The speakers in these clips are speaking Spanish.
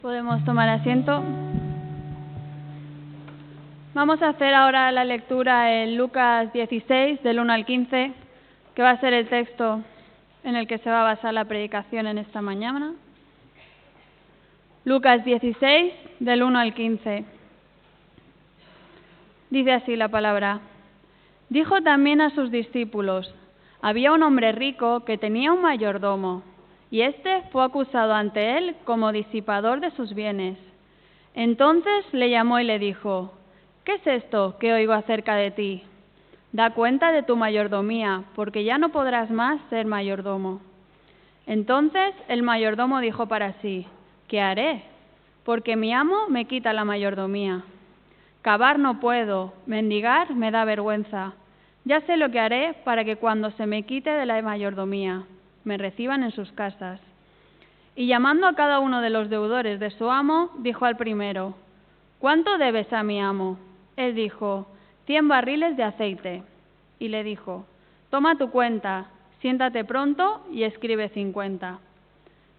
Podemos tomar asiento. Vamos a hacer ahora la lectura en Lucas 16, del 1 al 15, que va a ser el texto en el que se va a basar la predicación en esta mañana. Lucas 16, del 1 al 15. Dice así la palabra. Dijo también a sus discípulos: había un hombre rico que tenía un mayordomo, y éste fue acusado ante él como disipador de sus bienes. Entonces le llamó y le dijo: ¿qué es esto que oigo acerca de ti? Da cuenta de tu mayordomía, porque ya no podrás más ser mayordomo. Entonces el mayordomo dijo para sí: ¿qué haré? Porque mi amo me quita la mayordomía. Cavar no puedo, mendigar me da vergüenza. Ya sé lo que haré para que cuando se me quite de la mayordomía, me reciban en sus casas. Y llamando a cada uno de los deudores de su amo, dijo al primero: ¿cuánto debes a mi amo? Él dijo: 100 barriles de aceite. Y le dijo: toma tu cuenta, siéntate pronto y escribe 50.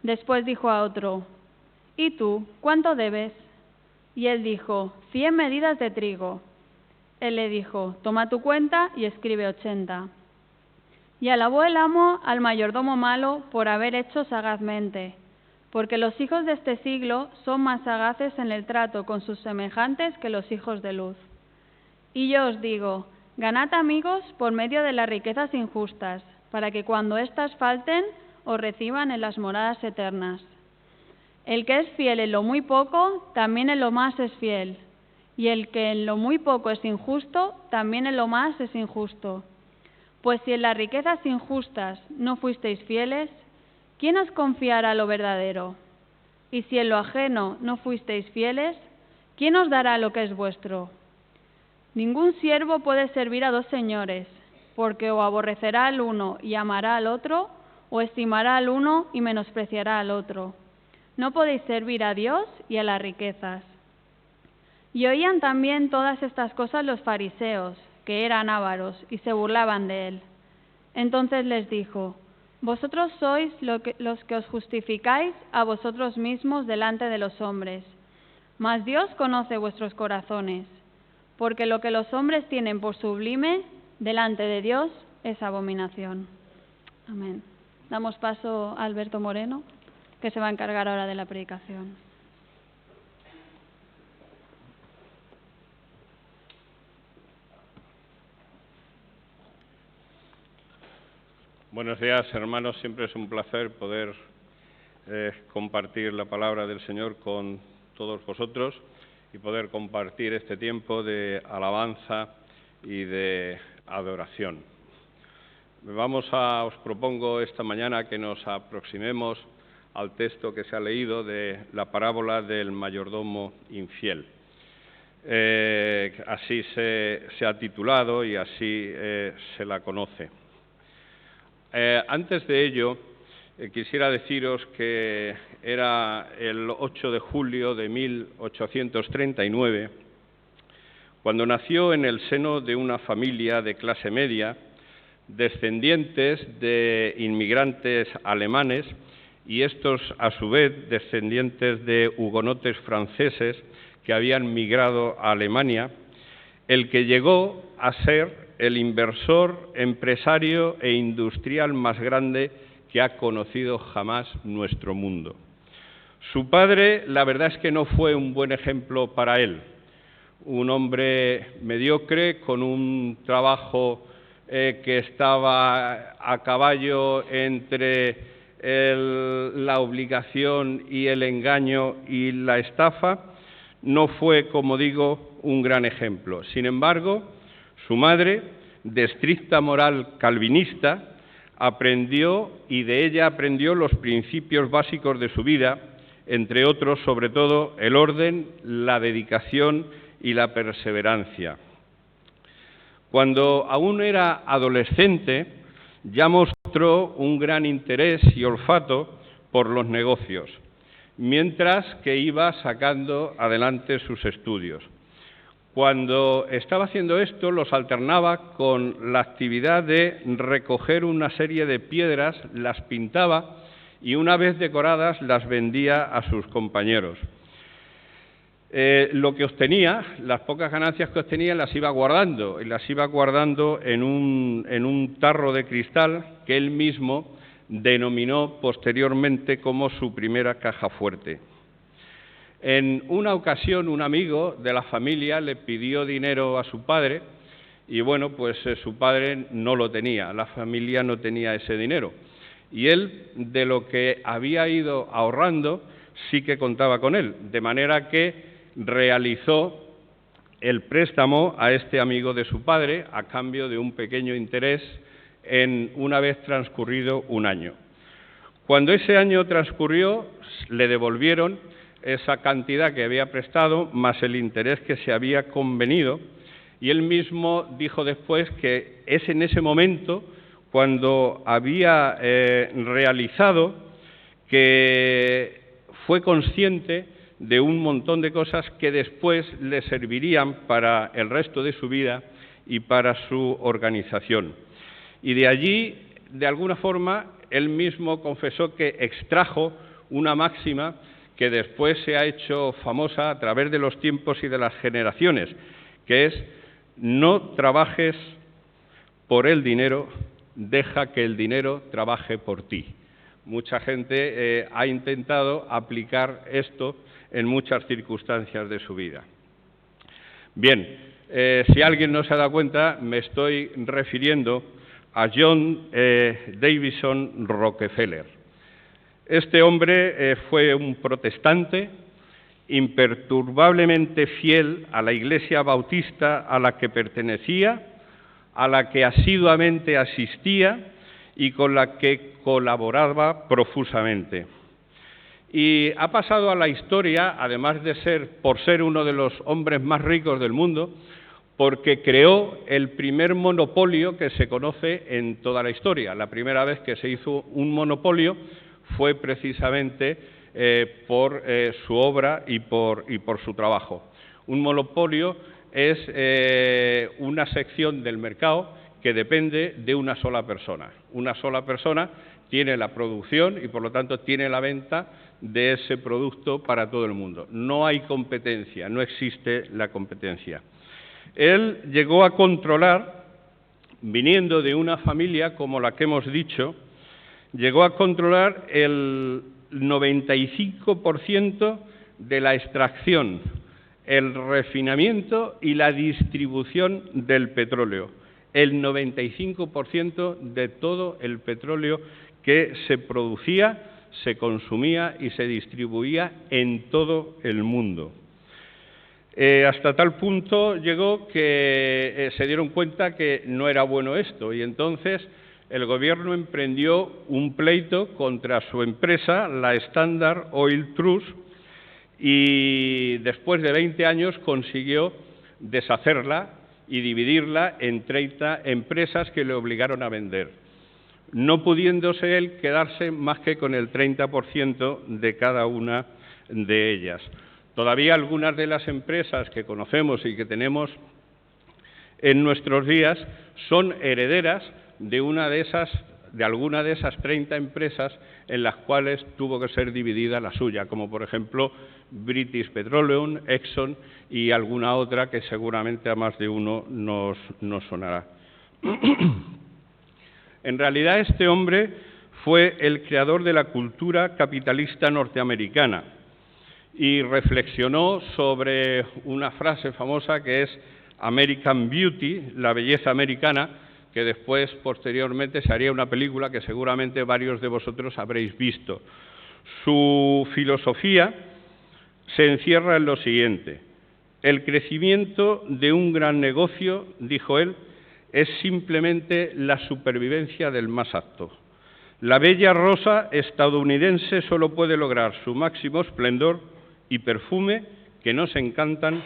Después dijo a otro: ¿y tú, cuánto debes? Y él dijo: 100 medidas de trigo. Él le dijo: toma tu cuenta y escribe 80. Y alabó el amo al mayordomo malo por haber hecho sagazmente, porque los hijos de este siglo son más sagaces en el trato con sus semejantes que los hijos de luz. Y yo os digo, ganad amigos por medio de las riquezas injustas, para que cuando éstas falten, os reciban en las moradas eternas. El que es fiel en lo muy poco, también en lo más es fiel, y el que en lo muy poco es injusto, también en lo más es injusto. Pues si en las riquezas injustas no fuisteis fieles, ¿quién os confiará lo verdadero? Y si en lo ajeno no fuisteis fieles, ¿quién os dará lo que es vuestro? Ningún siervo puede servir a dos señores, porque o aborrecerá al uno y amará al otro, o estimará al uno y menospreciará al otro. No podéis servir a Dios y a las riquezas. Y oían también todas estas cosas los fariseos, que eran ávaros, y se burlaban de él. Entonces les dijo: vosotros sois los que os justificáis a vosotros mismos delante de los hombres, mas Dios conoce vuestros corazones, porque lo que los hombres tienen por sublime, delante de Dios es abominación. Amén. Damos paso a Alberto Moreno, que se va a encargar ahora de la predicación. Buenos días, hermanos. Siempre es un placer poder compartir la palabra del Señor con todos vosotros y poder compartir este tiempo de alabanza y de adoración. Os propongo esta mañana que nos aproximemos al texto que se ha leído de la parábola del mayordomo infiel. Así se ha titulado y así se la conoce. Antes de ello, quisiera deciros que era el 8 de julio de 1839, cuando nació en el seno de una familia de clase media, descendientes de inmigrantes alemanes y estos, a su vez, descendientes de hugonotes franceses que habían migrado a Alemania, el que llegó a ser el inversor, empresario e industrial más grande que ha conocido jamás nuestro mundo. Su padre, la verdad es que no fue un buen ejemplo para él. Un hombre mediocre, con un trabajo que estaba a caballo entre la obligación y el engaño y la estafa, no fue, como digo, un gran ejemplo. Sin embargo, su madre, de estricta moral calvinista, aprendió y de ella aprendió los principios básicos de su vida, entre otros, sobre todo, el orden, la dedicación y la perseverancia. Cuando aún era adolescente, ya mostró un gran interés y olfato por los negocios, mientras que iba sacando adelante sus estudios. Cuando estaba haciendo esto, los alternaba con la actividad de recoger una serie de piedras, las pintaba y una vez decoradas las vendía a sus compañeros. Lo que obtenía, las pocas ganancias que obtenía, las iba guardando, y las iba guardando en un tarro de cristal que él mismo denominó posteriormente como su primera caja fuerte. En una ocasión, un amigo de la familia le pidió dinero a su padre y, bueno, pues su padre no lo tenía, la familia no tenía ese dinero. Y él, de lo que había ido ahorrando, sí que contaba con él, de manera que realizó el préstamo a este amigo de su padre a cambio de un pequeño interés una vez transcurrido un año. Cuando ese año transcurrió, le devolvieron esa cantidad que había prestado más el interés que se había convenido, y él mismo dijo después que es en ese momento cuando había realizado que fue consciente de un montón de cosas que después le servirían para el resto de su vida y para su organización. Y de allí, de alguna forma, él mismo confesó que extrajo una máxima que después se ha hecho famosa a través de los tiempos y de las generaciones, que es: no trabajes por el dinero, deja que el dinero trabaje por ti. Mucha gente ha intentado aplicar esto en muchas circunstancias de su vida. Bien, si alguien no se ha dado cuenta, me estoy refiriendo a John Davison Rockefeller. Este hombre fue un protestante imperturbablemente fiel a la Iglesia Bautista a la que pertenecía, a la que asiduamente asistía y con la que colaboraba profusamente. Y ha pasado a la historia, además de por ser uno de los hombres más ricos del mundo, porque creó el primer monopolio que se conoce en toda la historia. La primera vez que se hizo un monopolio fue precisamente por su obra y por su trabajo. Un monopolio es una sección del mercado que depende de una sola persona. Una sola persona tiene la producción y, por lo tanto, tiene la venta de ese producto para todo el mundo. No hay competencia, no existe la competencia. Él llegó a controlar, viniendo de una familia como la que hemos dicho, llegó a controlar el 95% de la extracción, el refinamiento y la distribución del petróleo. El 95% de todo el petróleo que se producía, se consumía y se distribuía en todo el mundo. Hasta tal punto llegó que se dieron cuenta que no era bueno esto, y entonces el gobierno emprendió un pleito contra su empresa, la Standard Oil Trust, y después de 20 años consiguió deshacerla y dividirla en 30 empresas que le obligaron a vender, no pudiéndose él quedarse más que con el 30% de cada una de ellas. Todavía algunas de las empresas que conocemos y que tenemos en nuestros días son herederas de alguna de esas 30 empresas en las cuales tuvo que ser dividida la suya, como por ejemplo British Petroleum, Exxon y alguna otra que seguramente a más de uno nos sonará. En realidad, este hombre fue el creador de la cultura capitalista norteamericana y reflexionó sobre una frase famosa que es American Beauty, la belleza americana, que después, posteriormente, se haría una película que seguramente varios de vosotros habréis visto. Su filosofía se encierra en lo siguiente: el crecimiento de un gran negocio, dijo él, es simplemente la supervivencia del más apto. La bella rosa estadounidense solo puede lograr su máximo esplendor y perfume, que nos encantan,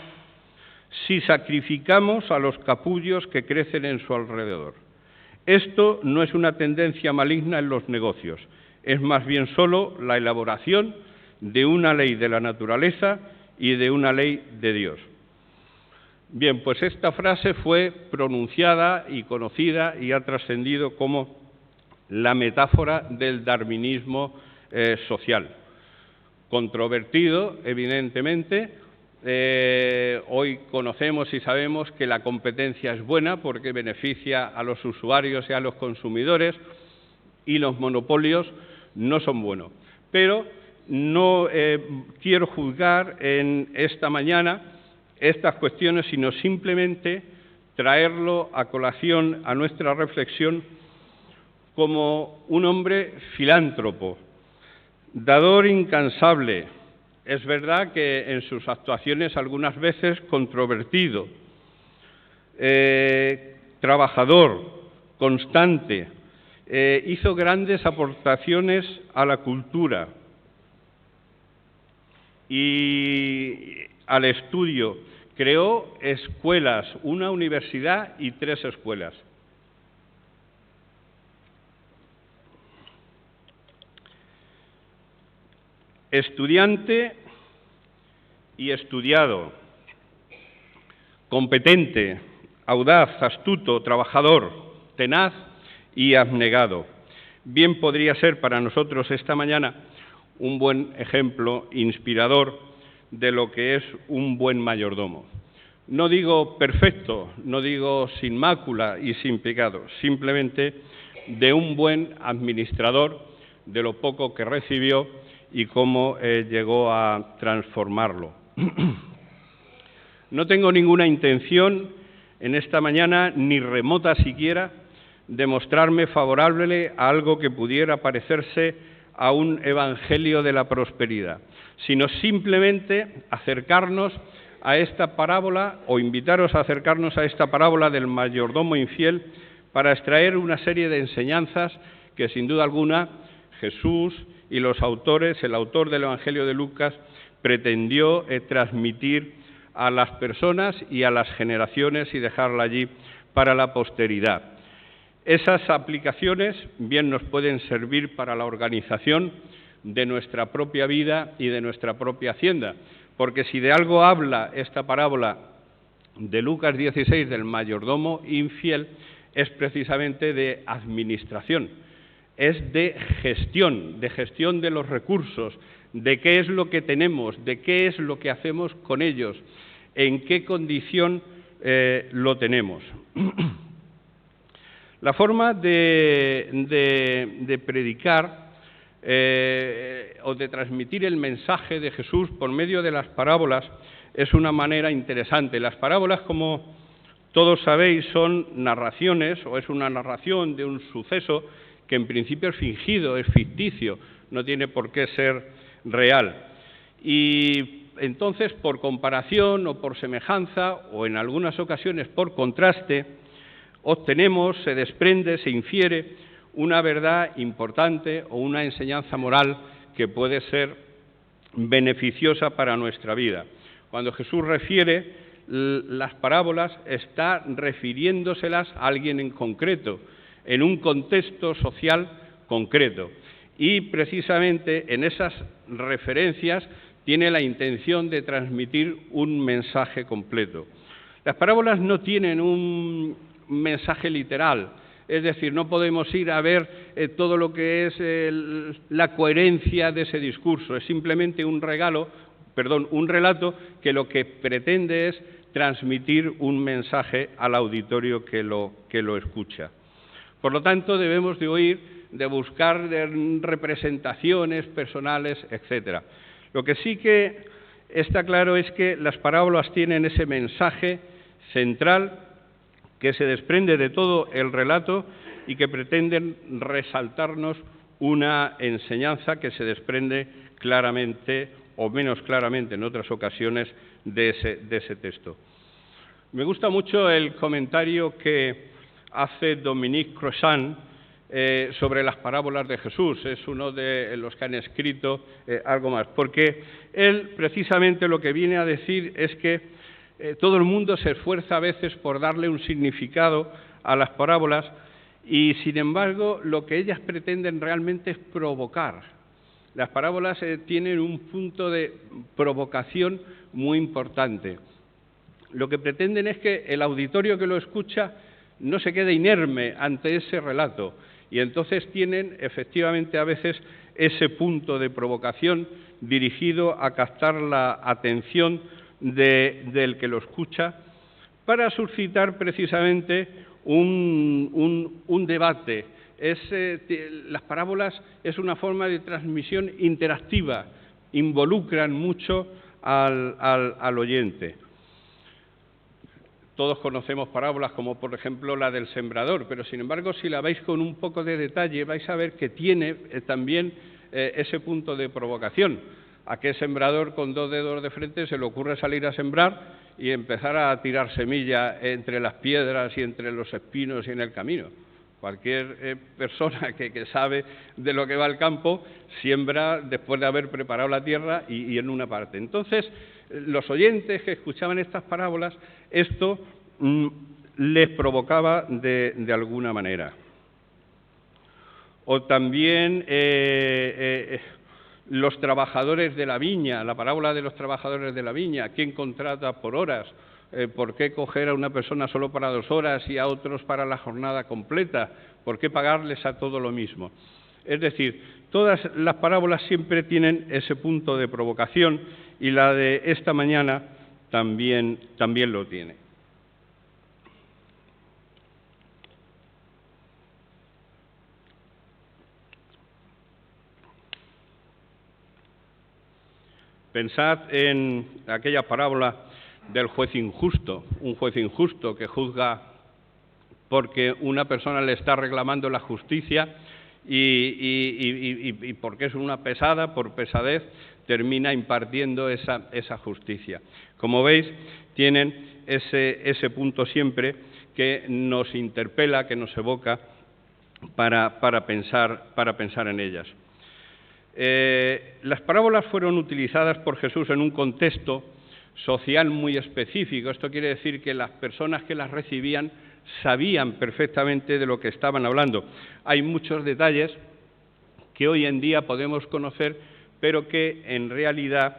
si sacrificamos a los capullos que crecen en su alrededor. Esto no es una tendencia maligna en los negocios, es más bien solo la elaboración de una ley de la naturaleza y de una ley de Dios. Bien, pues esta frase fue pronunciada y conocida y ha trascendido como la metáfora del darwinismo social. Controvertido, evidentemente. Hoy conocemos y sabemos que la competencia es buena porque beneficia a los usuarios y a los consumidores, y los monopolios no son buenos. Pero no quiero juzgar en esta mañana estas cuestiones, sino simplemente traerlo a colación a nuestra reflexión como un hombre filántropo, dador incansable. Es verdad que en sus actuaciones algunas veces controvertido, trabajador, constante, hizo grandes aportaciones a la cultura y al estudio. Creó escuelas, una universidad y 3 escuelas. Estudiante y estudiado, competente, audaz, astuto, trabajador, tenaz y abnegado. Bien podría ser para nosotros esta mañana un buen ejemplo inspirador de lo que es un buen mayordomo. No digo perfecto, no digo sin mácula y sin pecado, simplemente de un buen administrador de lo poco que recibió y cómo llegó a transformarlo. No tengo ninguna intención en esta mañana, ni remota siquiera, de mostrarme favorable a algo que pudiera parecerse a un evangelio de la prosperidad, sino simplemente acercarnos a esta parábola o invitaros a acercarnos a esta parábola del mayordomo infiel para extraer una serie de enseñanzas que sin duda alguna Jesús y los autores, el autor del Evangelio de Lucas, pretendió transmitir a las personas y a las generaciones y dejarla allí para la posteridad. Esas aplicaciones bien nos pueden servir para la organización de nuestra propia vida y de nuestra propia hacienda, porque si de algo habla esta parábola de Lucas 16 del mayordomo infiel, es precisamente de administración, es de gestión de los recursos, de qué es lo que tenemos, de qué es lo que hacemos con ellos, en qué condición lo tenemos. La forma de predicar o de transmitir el mensaje de Jesús por medio de las parábolas es una manera interesante. Las parábolas, como todos sabéis, son narraciones, o es una narración de un suceso que en principio es fingido, es ficticio, no tiene por qué ser real. Y entonces, por comparación o por semejanza, o en algunas ocasiones por contraste, obtenemos, se desprende, se infiere una verdad importante o una enseñanza moral que puede ser beneficiosa para nuestra vida. Cuando Jesús refiere las parábolas, está refiriéndoselas a alguien en concreto, en un contexto social concreto. Y precisamente en esas referencias tiene la intención de transmitir un mensaje completo. Las parábolas no tienen un mensaje literal, es decir, no podemos ir a ver todo lo que es la coherencia de ese discurso, es simplemente un relato que lo que pretende es transmitir un mensaje al auditorio que lo escucha. Por lo tanto, debemos de oír, de buscar representaciones personales, etcétera. Lo que sí que está claro es que las parábolas tienen ese mensaje central que se desprende de todo el relato y que pretenden resaltarnos una enseñanza que se desprende claramente o menos claramente en otras ocasiones de ese texto. Me gusta mucho el comentario que hace Dominique Crossan sobre las parábolas de Jesús. Es uno de los que han escrito algo más, porque él precisamente lo que viene a decir es que todo el mundo se esfuerza a veces por darle un significado a las parábolas y, sin embargo, lo que ellas pretenden realmente es provocar. Las parábolas tienen un punto de provocación muy importante. Lo que pretenden es que el auditorio que lo escucha no se quede inerme ante ese relato Y entonces tienen efectivamente a veces ese punto de provocación dirigido a captar la atención del que lo escucha para suscitar precisamente un debate. Las parábolas es una forma de transmisión interactiva, involucran mucho al oyente. Todos conocemos parábolas como, por ejemplo, la del sembrador, pero, sin embargo, si la veis con un poco de detalle, vais a ver que tiene también ese punto de provocación. ¿A qué sembrador con 2 dedos de frente se le ocurre salir a sembrar y empezar a tirar semilla entre las piedras y entre los espinos y en el camino? Cualquier persona que sabe de lo que va al campo siembra después de haber preparado la tierra y en una parte. Entonces, los oyentes que escuchaban estas parábolas, esto les provocaba de alguna manera. O también los trabajadores de la viña, la parábola de los trabajadores de la viña. ¿Quién contrata por horas? ¿Por qué coger a una persona solo para 2 horas y a otros para la jornada completa? ¿Por qué pagarles a todo lo mismo? Es decir, todas las parábolas siempre tienen ese punto de provocación y la de esta mañana también lo tiene. Pensad en aquella parábola del juez injusto, un juez injusto que juzga porque una persona le está reclamando la justicia y porque es una pesada, por pesadez, termina impartiendo esa justicia. Como veis, tienen ese punto siempre que nos interpela, que nos evoca para pensar en ellas. Las parábolas fueron utilizadas por Jesús en un contexto social muy específico. Esto quiere decir que las personas que las recibían sabían perfectamente de lo que estaban hablando. Hay muchos detalles que hoy en día podemos conocer, pero que en realidad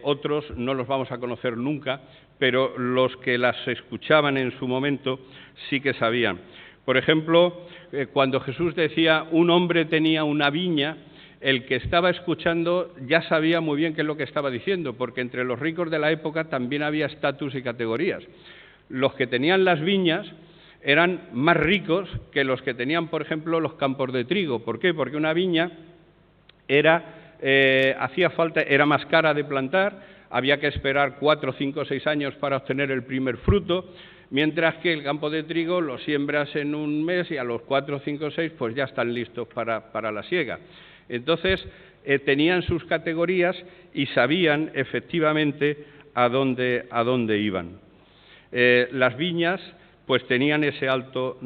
otros no los vamos a conocer nunca, pero los que las escuchaban en su momento sí que sabían. Por ejemplo, cuando Jesús decía un hombre tenía una viña, el que estaba escuchando ya sabía muy bien qué es lo que estaba diciendo, porque entre los ricos de la época también había estatus y categorías. Los que tenían las viñas eran más ricos que los que tenían, por ejemplo, los campos de trigo. ¿Por qué? Porque una viña era más cara de plantar, había que esperar 4, 5, 6 años para obtener el primer fruto, mientras que el campo de trigo lo siembras en un mes y a los 4, 5, 6 pues ya están listos para la siega. Entonces, tenían sus categorías y sabían efectivamente a dónde iban. Las viñas pues tenían ese alto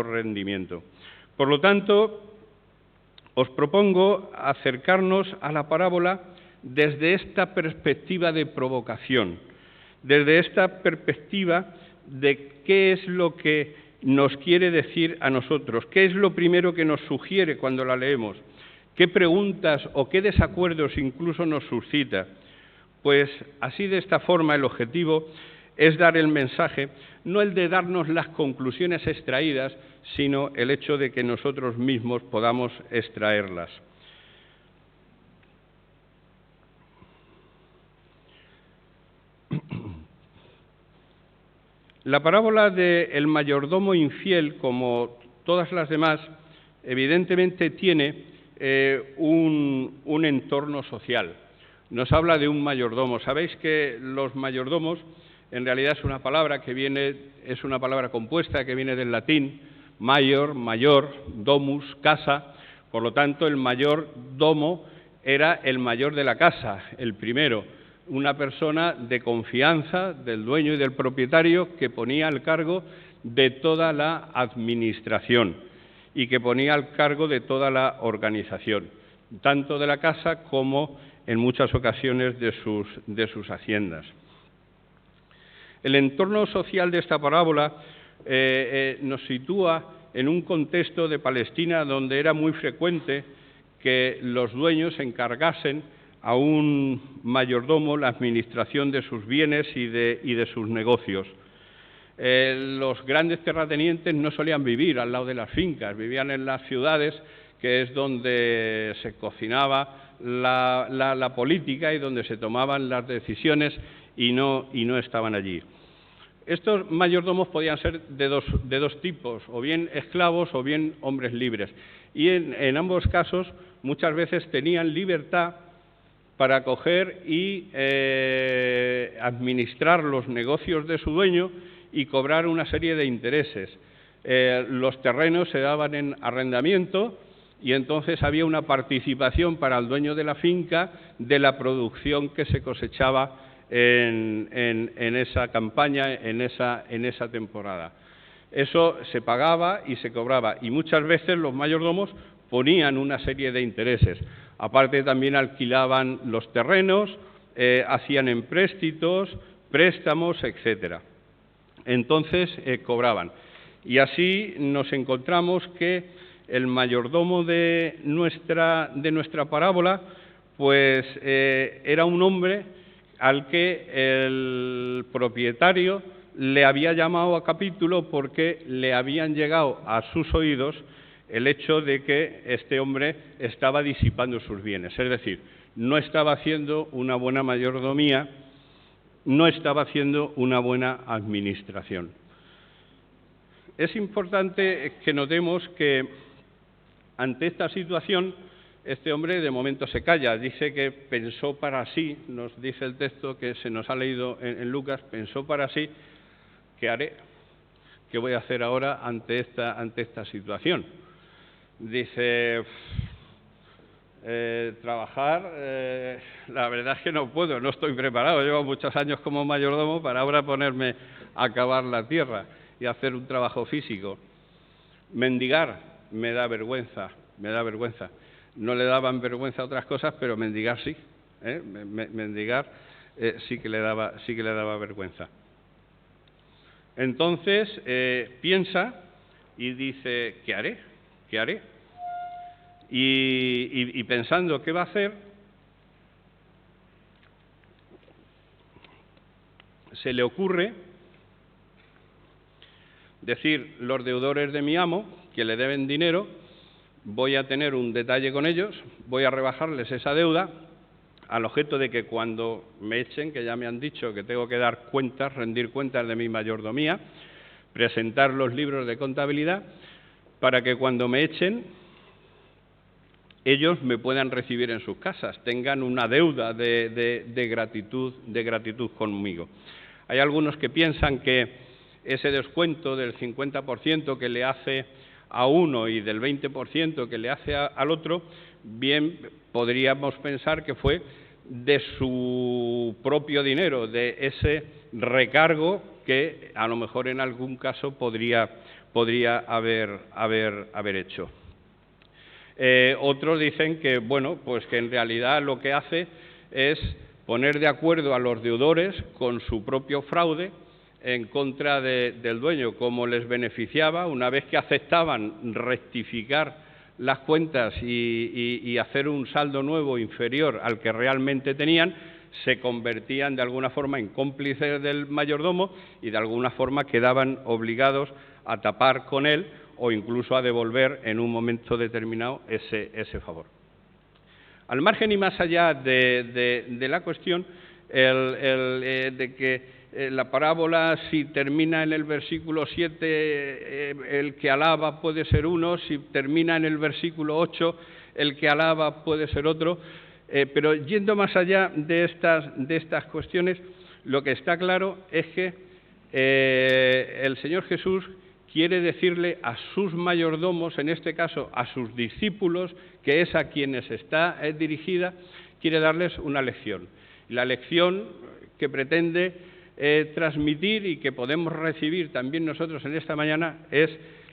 rendimiento. Por lo tanto, os propongo acercarnos a la parábola desde esta perspectiva de provocación, desde esta perspectiva de qué es lo que nos quiere decir a nosotros, qué es lo primero que nos sugiere cuando la leemos, qué preguntas o qué desacuerdos incluso nos suscita. Pues así, de esta forma, el objetivo es dar el mensaje, no el de darnos las conclusiones extraídas, sino el hecho de que nosotros mismos podamos extraerlas. La parábola del mayordomo infiel, como todas las demás, evidentemente tiene un entorno social. Nos habla de un mayordomo. Sabéis que los mayordomos, en realidad es una palabra compuesta que viene del latín, mayor, domus, casa. Por lo tanto, el mayordomo era el mayor de la casa, el primero, una persona de confianza del dueño y del propietario que ponía al cargo de toda la administración y que ponía al cargo de toda la organización, tanto de la casa como en muchas ocasiones de sus haciendas. El entorno social de esta parábola nos sitúa en un contexto de Palestina donde era muy frecuente que los dueños encargasen a un mayordomo la administración de sus bienes y de sus negocios. Los grandes terratenientes no solían vivir al lado de las fincas, vivían en las ciudades, que es donde se cocinaba la política y donde se tomaban las decisiones, y no estaban allí. Estos mayordomos podían ser de dos tipos, o bien esclavos o bien hombres libres. Y en ambos casos muchas veces tenían libertad para coger y administrar los negocios de su dueño y cobrar una serie de intereses. Los terrenos se daban en arrendamiento y entonces había una participación para el dueño de la finca de la producción que se cosechaba en esa campaña, en esa temporada. Eso se pagaba y se cobraba, y muchas veces los mayordomos ponían una serie de intereses. Aparte también alquilaban los terrenos, hacían empréstitos, préstamos, etcétera. Entonces cobraban. Y así nos encontramos que el mayordomo de nuestra parábola, pues era un hombre al que el propietario le había llamado a capítulo porque le habían llegado a sus oídos el hecho de que este hombre estaba disipando sus bienes, es decir, no estaba haciendo una buena mayordomía, no estaba haciendo una buena administración. Es importante que notemos que ante esta situación este hombre de momento se calla, dice que pensó para sí, nos dice el texto que se nos ha leído en Lucas, pensó para sí, ¿qué haré? ¿Qué voy a hacer ahora ante esta situación? Dice, trabajar, la verdad es que no puedo, no estoy preparado, llevo muchos años como mayordomo para ahora ponerme a cavar la tierra y hacer un trabajo físico. Mendigar me da vergüenza. No le daban vergüenza a otras cosas, pero mendigar sí, mendigar sí que le daba vergüenza. Entonces piensa y dice, ¿qué haré? Y pensando qué va a hacer, se le ocurre decir, los deudores de mi amo, que le deben dinero, voy a tener un detalle con ellos, voy a rebajarles esa deuda, al objeto de que cuando me echen, que ya me han dicho que tengo que dar cuentas, rendir cuentas de mi mayordomía, presentar los libros de contabilidad, para que cuando me echen, ellos me puedan recibir en sus casas, tengan una deuda de gratitud conmigo. Hay algunos que piensan que ese descuento del 50% que le hace a uno y del 20% que le hace al otro, bien podríamos pensar que fue de su propio dinero, de ese recargo que a lo mejor en algún caso podría haber hecho. Otros dicen que, bueno, pues que en realidad lo que hace es poner de acuerdo a los deudores con su propio fraude en contra del dueño, como les beneficiaba, una vez que aceptaban rectificar las cuentas y hacer un saldo nuevo inferior al que realmente tenían, se convertían de alguna forma en cómplices del mayordomo y de alguna forma quedaban obligados a tapar con él o incluso a devolver en un momento determinado ese favor. Al margen y más allá de la cuestión, de que la parábola, si termina en el versículo 7, el que alaba puede ser uno, si termina en el versículo 8, el que alaba puede ser otro, pero yendo más allá de estas cuestiones, lo que está claro es que el Señor Jesús quiere decirle a sus mayordomos, en este caso a sus discípulos, que es a quienes está dirigida, quiere darles una lección. La lección que pretende transmitir y que podemos recibir también nosotros en esta mañana es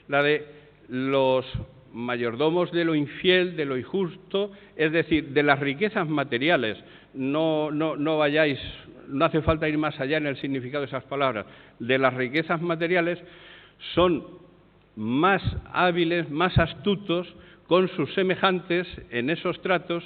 la de los mayordomos de lo infiel, de lo injusto, es decir, de las riquezas materiales. No vayáis, no hace falta ir más allá en el significado de esas palabras. De las riquezas materiales son más hábiles, más astutos con sus semejantes en esos tratos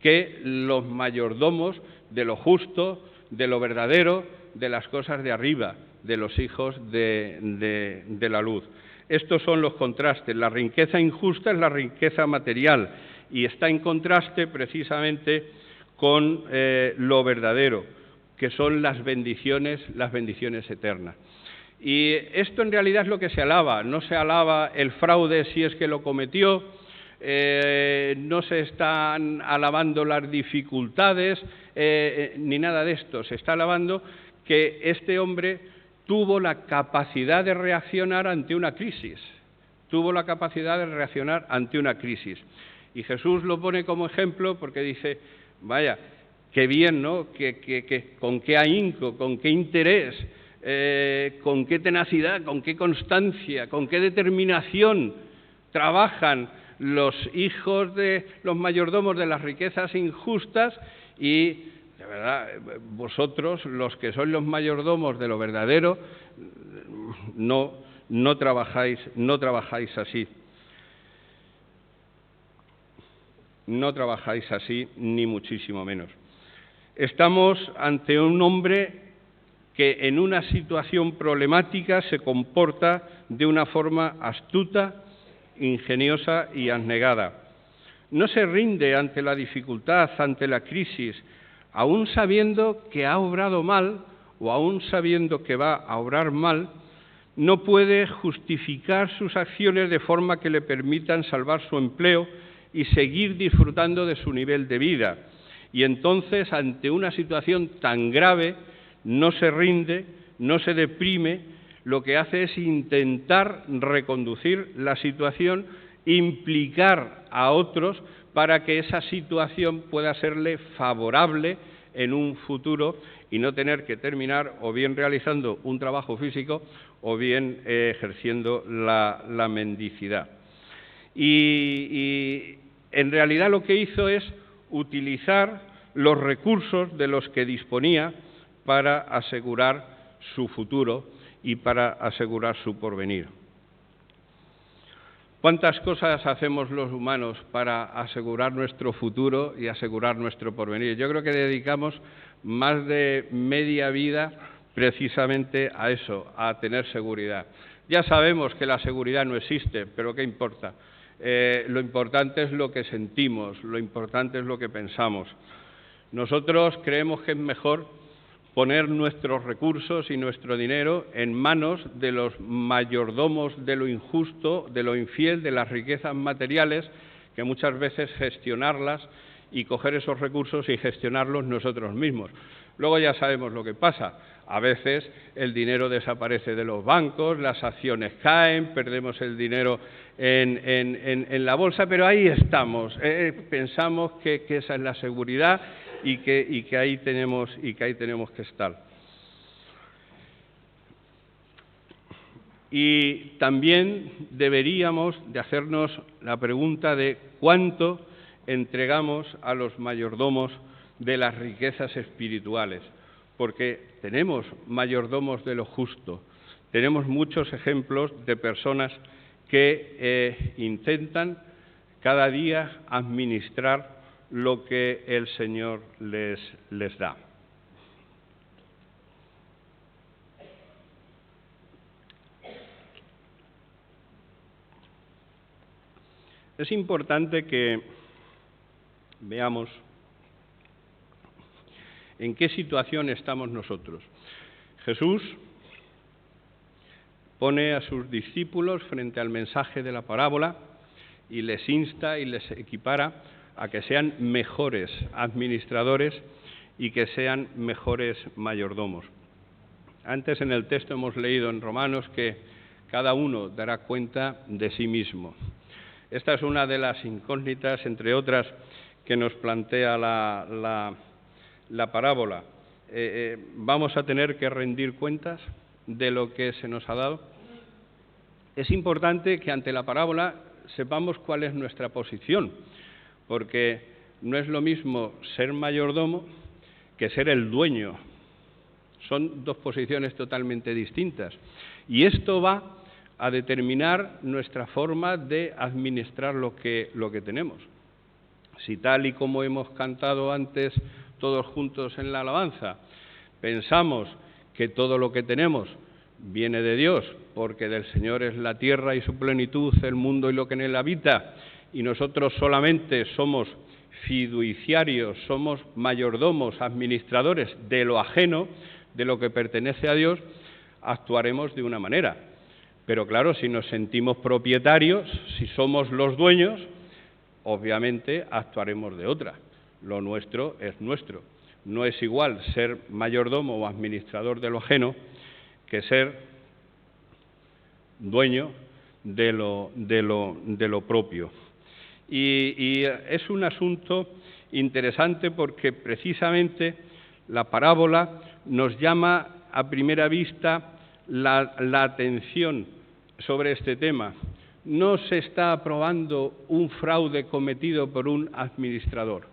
que los mayordomos de lo justo, de lo verdadero, de las cosas de arriba, de los hijos de la luz. Estos son los contrastes. La riqueza injusta es la riqueza material y está en contraste precisamente con lo verdadero, que son las bendiciones eternas. Y esto en realidad es lo que se alaba. No se alaba el fraude si es que lo cometió, no se están alabando las dificultades, ni nada de esto. Se está alabando que este hombre tuvo la capacidad de reaccionar ante una crisis. Y Jesús lo pone como ejemplo porque dice, vaya, qué bien, ¿no? Con qué ahínco, con qué interés, con qué tenacidad, con qué constancia, con qué determinación trabajan los hijos de los mayordomos de las riquezas injustas y, de verdad, vosotros, los que sois los mayordomos de lo verdadero, no trabajáis así. No trabajáis así, ni muchísimo menos. Estamos ante un hombre que en una situación problemática se comporta de una forma astuta, ingeniosa y abnegada. No se rinde ante la dificultad, ante la crisis, aún sabiendo que ha obrado mal o aún sabiendo que va a obrar mal, no puede justificar sus acciones de forma que le permitan salvar su empleo y seguir disfrutando de su nivel de vida. Y entonces, ante una situación tan grave, no se rinde, no se deprime, lo que hace es intentar reconducir la situación, implicar a otros para que esa situación pueda serle favorable en un futuro y no tener que terminar o bien realizando un trabajo físico o bien ejerciendo la mendicidad. Y en realidad lo que hizo es utilizar los recursos de los que disponía para asegurar su futuro y para asegurar su porvenir. ¿Cuántas cosas hacemos los humanos para asegurar nuestro futuro y asegurar nuestro porvenir? Yo creo que dedicamos más de media vida precisamente a eso, a tener seguridad. Ya sabemos que la seguridad no existe, pero ¿qué importa? Lo importante es lo que sentimos, lo importante es lo que pensamos. Nosotros creemos que es mejor poner nuestros recursos y nuestro dinero en manos de los mayordomos de lo injusto, de lo infiel, de las riquezas materiales, que muchas veces gestionarlas y coger esos recursos y gestionarlos nosotros mismos. Luego ya sabemos lo que pasa. A veces el dinero desaparece de los bancos, las acciones caen, perdemos el dinero en la bolsa, pero ahí estamos. Pensamos que esa es la seguridad y que ahí tenemos que estar. Y también deberíamos de hacernos la pregunta de cuánto entregamos a los mayordomos de las riquezas espirituales, porque tenemos mayordomos de lo justo, tenemos muchos ejemplos de personas que intentan cada día administrar lo que el Señor les da. Es importante que veamos en qué situación estamos nosotros. Jesús pone a sus discípulos frente al mensaje de la parábola y les insta y les equipara a que sean mejores administradores y que sean mejores mayordomos. Antes en el texto hemos leído en Romanos que cada uno dará cuenta de sí mismo. Esta es una de las incógnitas, entre otras, que nos plantea la parábola. ¿Vamos a tener que rendir cuentas de lo que se nos ha dado? Es importante que ante la parábola sepamos cuál es nuestra posición, porque no es lo mismo ser mayordomo que ser el dueño. Son dos posiciones totalmente distintas. Y esto va a determinar nuestra forma de administrar lo que tenemos. Si tal y como hemos cantado antes todos juntos en la alabanza, pensamos que todo lo que tenemos viene de Dios, porque del Señor es la tierra y su plenitud, el mundo y lo que en él habita, y nosotros solamente somos fiduciarios, somos mayordomos, administradores de lo ajeno, de lo que pertenece a Dios, actuaremos de una manera. Pero claro, si nos sentimos propietarios, si somos los dueños, obviamente actuaremos de otra. Lo nuestro es nuestro. No es igual ser mayordomo o administrador de lo ajeno que ser dueño de lo propio. Y es un asunto interesante porque precisamente la parábola nos llama a primera vista la atención sobre este tema. No se está aprobando un fraude cometido por un administrador,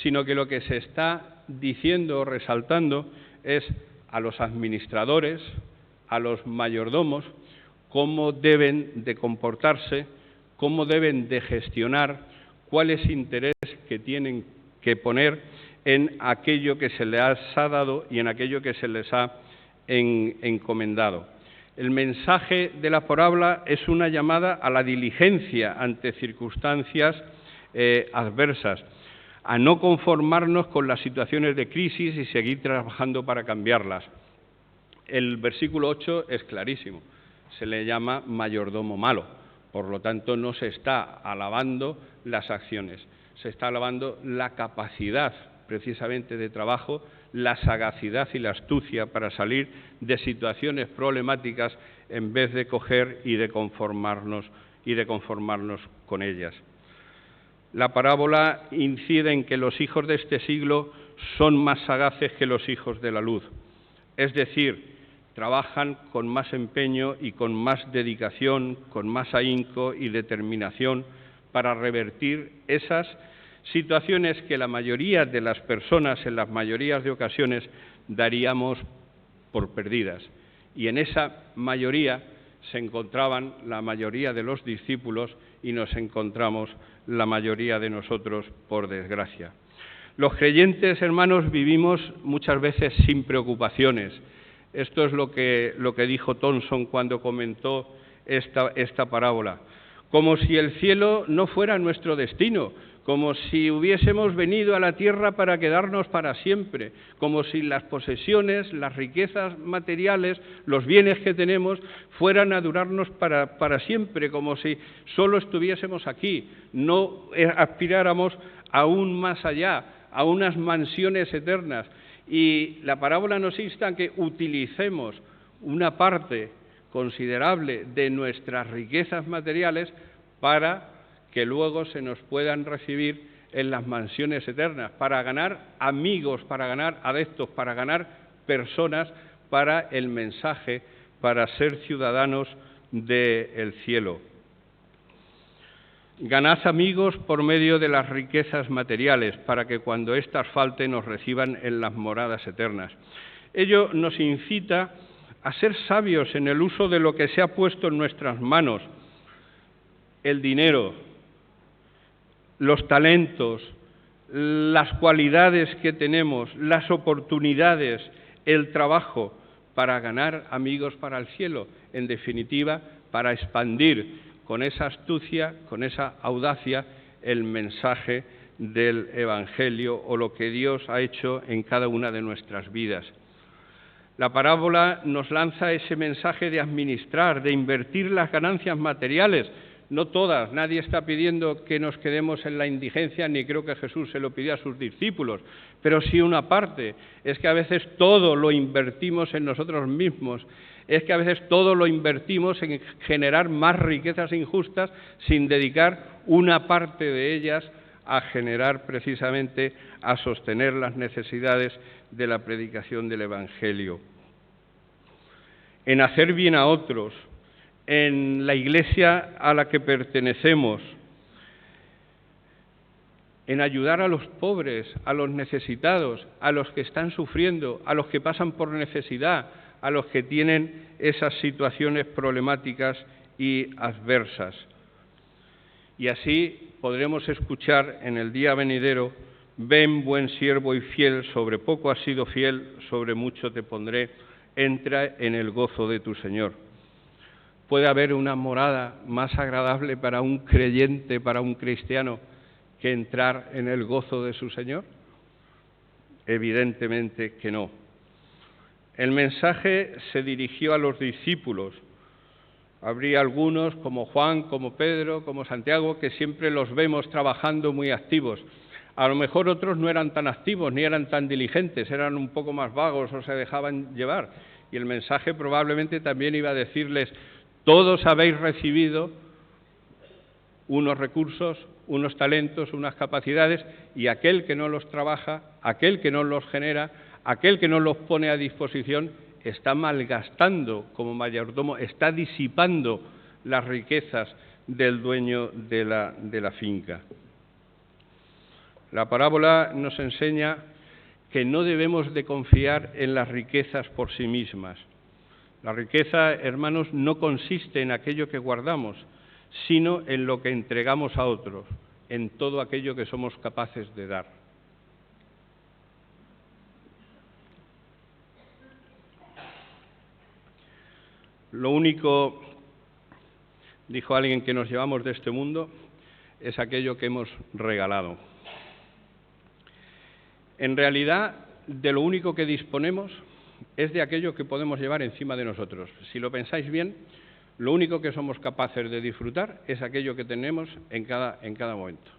sino que lo que se está diciendo o resaltando es a los administradores, a los mayordomos, cómo deben de comportarse, cómo deben de gestionar, cuál es el interés que tienen que poner en aquello que se les ha dado y en aquello que se les ha encomendado. El mensaje de la parábola es una llamada a la diligencia ante circunstancias adversas, a no conformarnos con las situaciones de crisis y seguir trabajando para cambiarlas. El versículo 8 es clarísimo, se le llama mayordomo malo, por lo tanto no se está alabando las acciones, se está alabando la capacidad precisamente de trabajo, la sagacidad y la astucia para salir de situaciones problemáticas en vez de coger y de conformarnos con ellas. La parábola incide en que los hijos de este siglo son más sagaces que los hijos de la luz, es decir, trabajan con más empeño y con más dedicación, con más ahínco y determinación para revertir esas situaciones que la mayoría de las personas, en las mayorías de ocasiones, daríamos por perdidas. Y en esa mayoría se encontraban la mayoría de los discípulos y nos encontramos la mayoría de nosotros, por desgracia. Los creyentes, hermanos, vivimos muchas veces sin preocupaciones. Esto es lo que dijo Thompson cuando comentó esta parábola. Como si el cielo no fuera nuestro destino, como si hubiésemos venido a la tierra para quedarnos para siempre, como si las posesiones, las riquezas materiales, los bienes que tenemos fueran a durarnos para siempre, como si solo estuviésemos aquí, no aspiráramos aún más allá, a unas mansiones eternas. Y la parábola nos insta a que utilicemos una parte considerable de nuestras riquezas materiales para que luego se nos puedan recibir en las mansiones eternas, para ganar amigos, para ganar adeptos, para ganar personas para el mensaje, para ser ciudadanos del cielo. Ganad amigos por medio de las riquezas materiales, para que cuando éstas falten nos reciban en las moradas eternas. Ello nos incita a ser sabios en el uso de lo que se ha puesto en nuestras manos, el dinero, los talentos, las cualidades que tenemos, las oportunidades, el trabajo, para ganar amigos para el cielo, en definitiva, para expandir con esa astucia, con esa audacia, el mensaje del Evangelio o lo que Dios ha hecho en cada una de nuestras vidas. La parábola nos lanza ese mensaje de administrar, de invertir las ganancias materiales, no todas, nadie está pidiendo que nos quedemos en la indigencia, ni creo que Jesús se lo pidió a sus discípulos, pero sí una parte. Es que a veces todo lo invertimos en nosotros mismos, es que a veces todo lo invertimos en generar más riquezas injustas sin dedicar una parte de ellas a generar precisamente, a sostener las necesidades de la predicación del Evangelio. En hacer bien a otros, en la Iglesia a la que pertenecemos, en ayudar a los pobres, a los necesitados, a los que están sufriendo, a los que pasan por necesidad, a los que tienen esas situaciones problemáticas y adversas. Y así podremos escuchar en el día venidero: ven, buen siervo y fiel, sobre poco has sido fiel, sobre mucho te pondré, entra en el gozo de tu Señor. ¿Puede haber una morada más agradable para un creyente, para un cristiano, que entrar en el gozo de su Señor? Evidentemente que no. El mensaje se dirigió a los discípulos. Habría algunos, como Juan, como Pedro, como Santiago, que siempre los vemos trabajando muy activos. A lo mejor otros no eran tan activos, ni eran tan diligentes, eran un poco más vagos o se dejaban llevar. Y el mensaje probablemente también iba a decirles: todos habéis recibido unos recursos, unos talentos, unas capacidades, y aquel que no los trabaja, aquel que no los genera, aquel que no los pone a disposición, está malgastando como mayordomo, está disipando las riquezas del dueño de la finca. La parábola nos enseña que no debemos de confiar en las riquezas por sí mismas. La riqueza, hermanos, no consiste en aquello que guardamos, sino en lo que entregamos a otros, en todo aquello que somos capaces de dar. Lo único, dijo alguien, que nos llevamos de este mundo es aquello que hemos regalado. En realidad, de lo único que disponemos es de aquello que podemos llevar encima de nosotros. Si lo pensáis bien, lo único que somos capaces de disfrutar es aquello que tenemos en cada momento.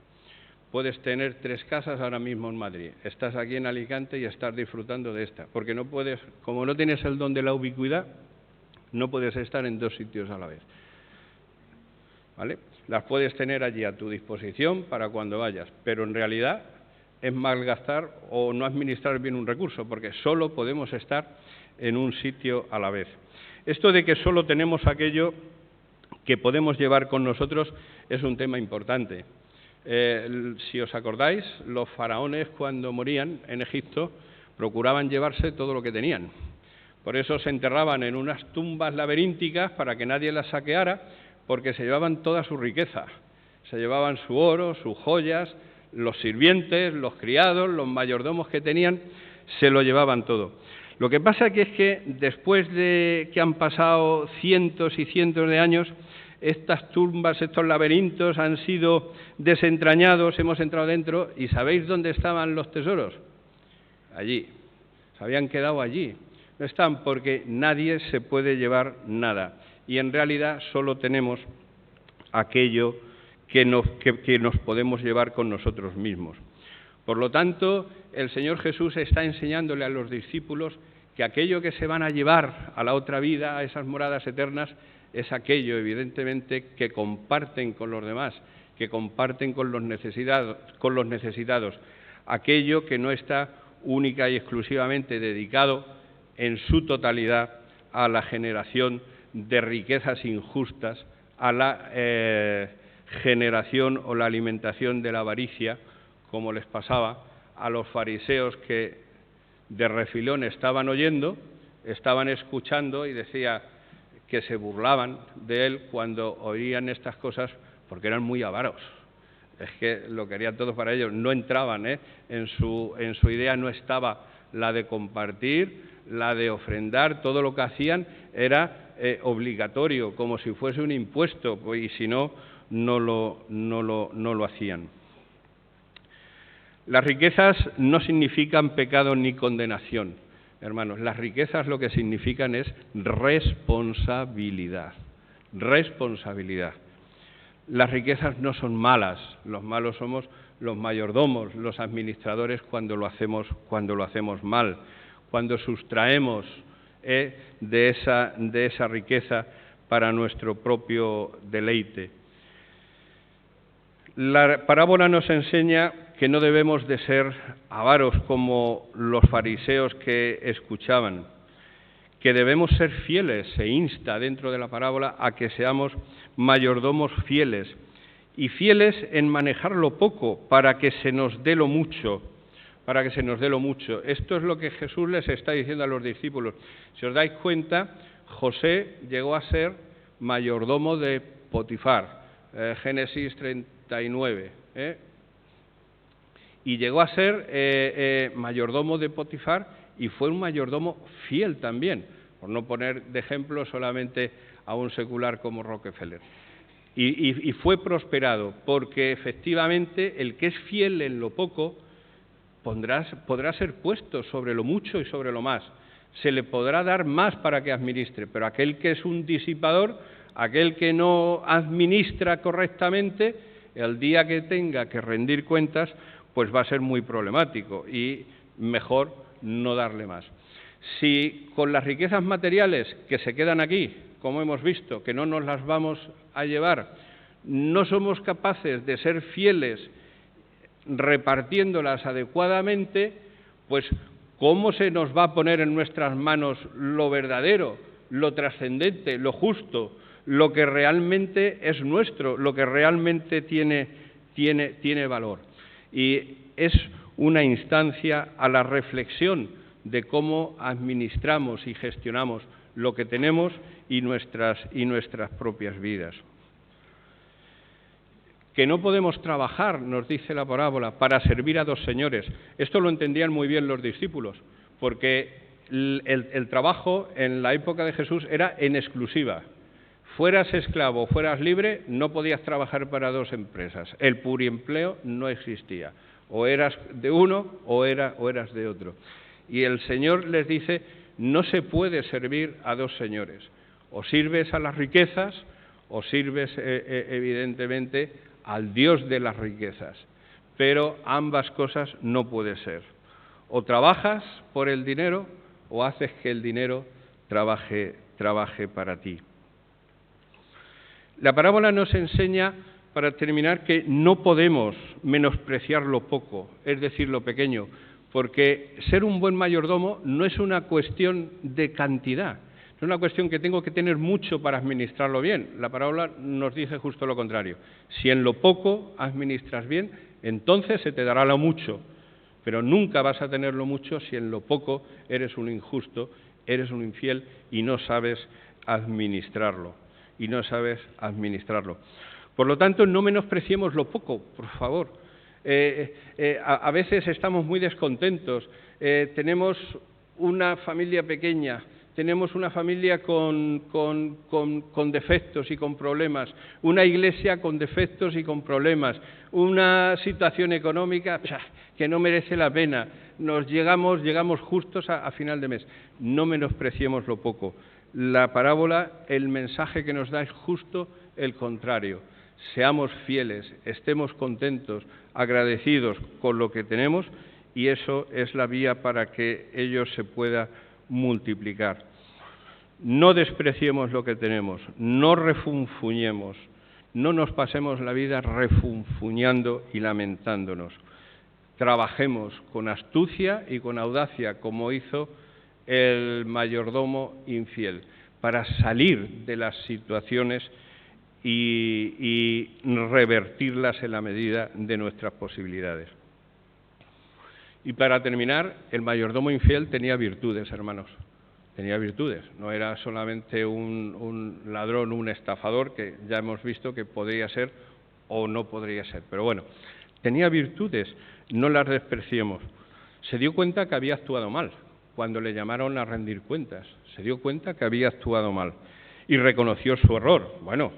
Puedes tener 3 casas ahora mismo en Madrid, estás aquí en Alicante y estás disfrutando de esta, porque no puedes, como no tienes el don de la ubicuidad, no puedes estar en 2 sitios a la vez, ¿vale? Las puedes tener allí a tu disposición para cuando vayas, pero en realidad es malgastar o no administrar bien un recurso, porque solo podemos estar en un sitio a la vez. Esto de que solo tenemos aquello que podemos llevar con nosotros es un tema importante. Si os acordáis, los faraones cuando morían en Egipto procuraban llevarse todo lo que tenían. Por eso se enterraban en unas tumbas laberínticas para que nadie las saqueara, porque se llevaban toda su riqueza. Se llevaban su oro, sus joyas, los sirvientes, los criados, los mayordomos que tenían, se lo llevaban todo. Lo que pasa que es que después de que han pasado cientos y cientos de años, estas tumbas, estos laberintos han sido desentrañados, hemos entrado dentro, y ¿sabéis dónde estaban los tesoros? Allí, se habían quedado allí. No están porque nadie se puede llevar nada, y en realidad solo tenemos aquello que nos podemos llevar con nosotros mismos. Por lo tanto, el Señor Jesús está enseñándole a los discípulos que aquello que se van a llevar a la otra vida, a esas moradas eternas, es aquello, evidentemente, que comparten con los demás, que comparten con los necesitados, aquello que no está única y exclusivamente dedicado en su totalidad a la generación de riquezas injustas, a la generación o la alimentación de la avaricia, como les pasaba a los fariseos que de refilón estaban oyendo, estaban escuchando, y decía que se burlaban de él cuando oían estas cosas porque eran muy avaros. Es que lo querían todos para ellos, no entraban, en su idea no estaba la de compartir, la de ofrendar, todo lo que hacían era obligatorio, como si fuese un impuesto, y si no, no lo hacían. Las riquezas no significan pecado ni condenación, hermanos. Las riquezas lo que significan es responsabilidad. Responsabilidad. Las riquezas no son malas, los malos somos los mayordomos, los administradores cuando lo hacemos mal, cuando sustraemos de esa riqueza para nuestro propio deleite. La parábola nos enseña que no debemos de ser avaros como los fariseos que escuchaban, que debemos ser fieles. Se insta dentro de la parábola a que seamos mayordomos fieles, y fieles en manejar lo poco para que se nos dé lo mucho, Esto es lo que Jesús les está diciendo a los discípulos. Si os dais cuenta, José llegó a ser mayordomo de Potifar, Génesis 39, y llegó a ser mayordomo de Potifar, y fue un mayordomo fiel también, por no poner de ejemplo solamente a un secular como Rockefeller. Y fue prosperado, porque efectivamente el que es fiel en lo poco podrá ser puesto sobre lo mucho y sobre lo más. Se le podrá dar más para que administre, pero aquel que es un disipador, aquel que no administra correctamente, el día que tenga que rendir cuentas, pues va a ser muy problemático y mejor no darle más. Si con las riquezas materiales que se quedan aquí, como hemos visto, que no nos las vamos a llevar, no somos capaces de ser fieles repartiéndolas adecuadamente, pues ¿cómo se nos va a poner en nuestras manos lo verdadero, lo trascendente, lo justo, lo que realmente es nuestro, lo que realmente tiene valor? Y es una instancia a la reflexión de cómo administramos y gestionamos lo que tenemos y nuestras propias vidas. Que no podemos trabajar, nos dice la parábola, para servir a dos señores. Esto lo entendían muy bien los discípulos, porque el trabajo en la época de Jesús era en exclusiva. Fueras esclavo o fueras libre, no podías trabajar para dos empresas. El pluriempleo no existía. O eras de uno o eras de otro. Y el Señor les dice, no se puede servir a dos señores. O sirves a las riquezas o sirves evidentemente al Dios de las riquezas. Pero ambas cosas no puede ser. O trabajas por el dinero o haces que el dinero trabaje para ti. La parábola nos enseña, para terminar, que no podemos menospreciar lo poco, es decir, lo pequeño, porque ser un buen mayordomo no es una cuestión de cantidad, es una cuestión que tengo que tener mucho para administrarlo bien. La parábola nos dice justo lo contrario. Si en lo poco administras bien, entonces se te dará lo mucho, pero nunca vas a tener lo mucho si en lo poco eres un injusto, eres un infiel y no sabes administrarlo. Por lo tanto, no menospreciemos lo poco, por favor. A veces estamos muy descontentos, tenemos una familia pequeña, tenemos una familia con defectos y con problemas, una iglesia con defectos y con problemas, una situación económica que no merece la pena, llegamos justos a final de mes. No menospreciemos lo poco. La parábola, el mensaje que nos da es justo el contrario. Seamos fieles, estemos contentos, agradecidos con lo que tenemos, y eso es la vía para que ello se pueda multiplicar. No despreciemos lo que tenemos, no refunfuñemos, no nos pasemos la vida refunfuñando y lamentándonos. Trabajemos con astucia y con audacia, como hizo el mayordomo infiel, para salir de las situaciones y revertirlas en la medida de nuestras posibilidades. Y para terminar, el mayordomo infiel tenía virtudes, hermanos, tenía virtudes, no era solamente un ladrón, un estafador, que ya hemos visto que podría ser o no podría ser, pero bueno, tenía virtudes, no las despreciemos. Se dio cuenta que había actuado mal. Cuando le llamaron a rendir cuentas, se dio cuenta que había actuado mal y reconoció su error. Bueno,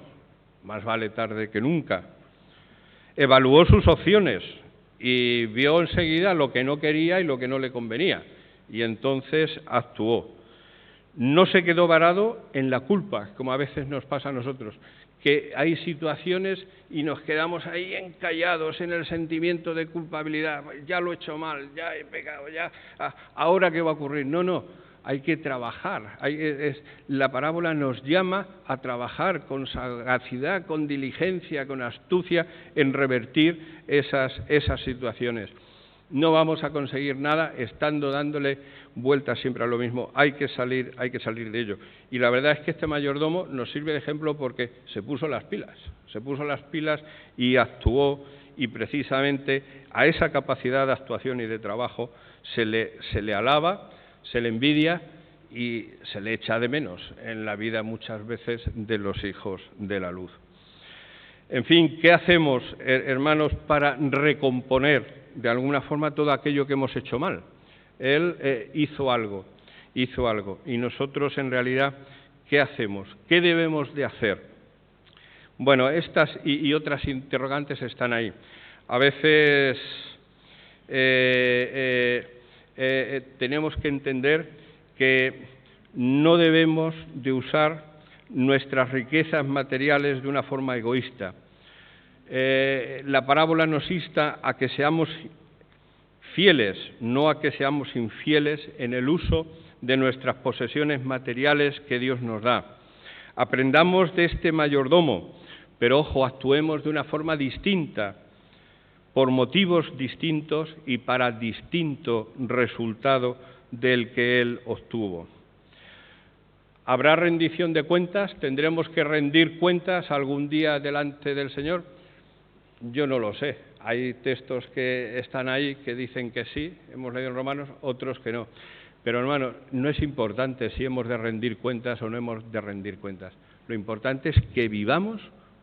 más vale tarde que nunca. Evaluó sus opciones y vio enseguida lo que no quería y lo que no le convenía, y entonces actuó. No se quedó varado en la culpa, como a veces nos pasa a nosotros, que hay situaciones y nos quedamos ahí encallados en el sentimiento de culpabilidad. Ya lo he hecho mal, ya he pecado, ¿ahora qué va a ocurrir? No, hay que trabajar. La parábola nos llama a trabajar con sagacidad, con diligencia, con astucia, en revertir esas situaciones. No vamos a conseguir nada estando dándole vueltas siempre a lo mismo. Hay que salir de ello. Y la verdad es que este mayordomo nos sirve de ejemplo porque se puso las pilas y actuó, y precisamente a esa capacidad de actuación y de trabajo se le alaba, se le envidia y se le echa de menos en la vida muchas veces de los hijos de la luz. En fin, ¿qué hacemos, hermanos, para recomponer de alguna forma todo aquello que hemos hecho mal? Él hizo algo, hizo algo. Y nosotros, en realidad, ¿qué hacemos? ¿Qué debemos de hacer? Bueno, estas y otras interrogantes están ahí. A veces tenemos que entender que no debemos de usar nuestras riquezas materiales de una forma egoísta. La parábola nos insta a que seamos fieles, no a que seamos infieles en el uso de nuestras posesiones materiales que Dios nos da. Aprendamos de este mayordomo, pero ojo, actuemos de una forma distinta, por motivos distintos y para distinto resultado del que él obtuvo. ¿Habrá rendición de cuentas? ¿Tendremos que rendir cuentas algún día delante del Señor? Yo no lo sé. Hay textos que están ahí que dicen que sí, hemos leído en Romanos, otros que no. Pero, hermanos, no es importante si hemos de rendir cuentas o no hemos de rendir cuentas. Lo importante es que vivamos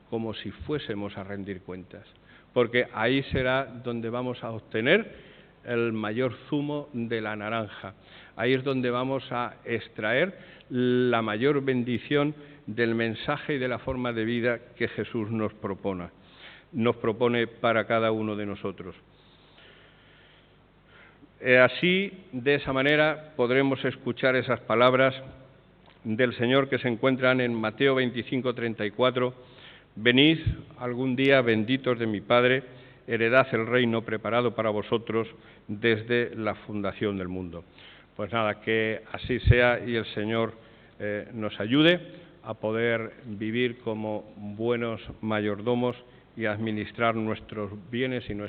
como si fuésemos a rendir cuentas, porque ahí será donde vamos a obtener el mayor zumo de la naranja. Ahí es donde vamos a extraer la mayor bendición del mensaje y de la forma de vida que Jesús nos propone para cada uno de nosotros. Así, de esa manera, podremos escuchar esas palabras del Señor que se encuentran en Mateo 25:34. Venid algún día, benditos de mi Padre, heredad el reino preparado para vosotros desde la fundación del mundo. Pues nada, que así sea y el Señor nos ayude a poder vivir como buenos mayordomos y a administrar nuestros bienes y nuestras